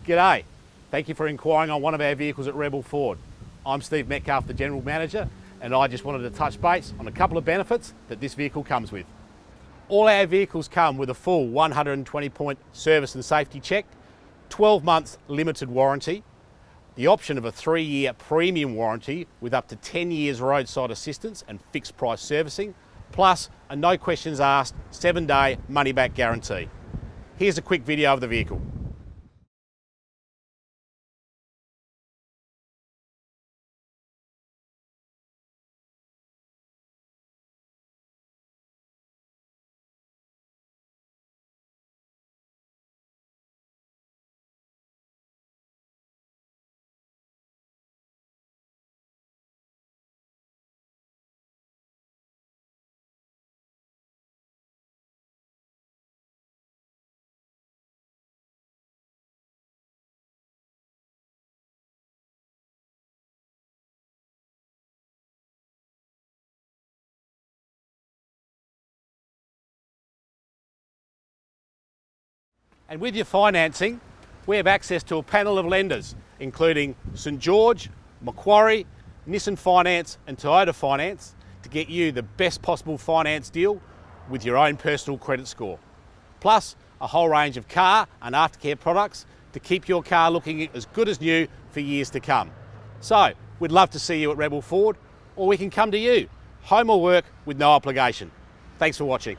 G'day, thank you for inquiring on one of our vehicles at Rebel Ford. I'm Steve Metcalf, the General Manager, and I just wanted to touch base on a couple of benefits that this vehicle comes with. All our vehicles come with a full 120-point service and safety check, 12 months limited warranty, the option of a 3-year premium warranty with up to 10 years roadside assistance and fixed price servicing, plus a no questions asked 7-day money back guarantee. Here's a quick video of the vehicle. And with your financing, we have access to a panel of lenders, including St George, Macquarie, Nissan Finance and Toyota Finance, to get you the best possible finance deal with your own personal credit score. Plus, a whole range of car and aftercare products to keep your car looking as good as new for years to come. So, we'd love to see you at Rebel Ford, or we can come to you, home or work, with no obligation. Thanks for watching.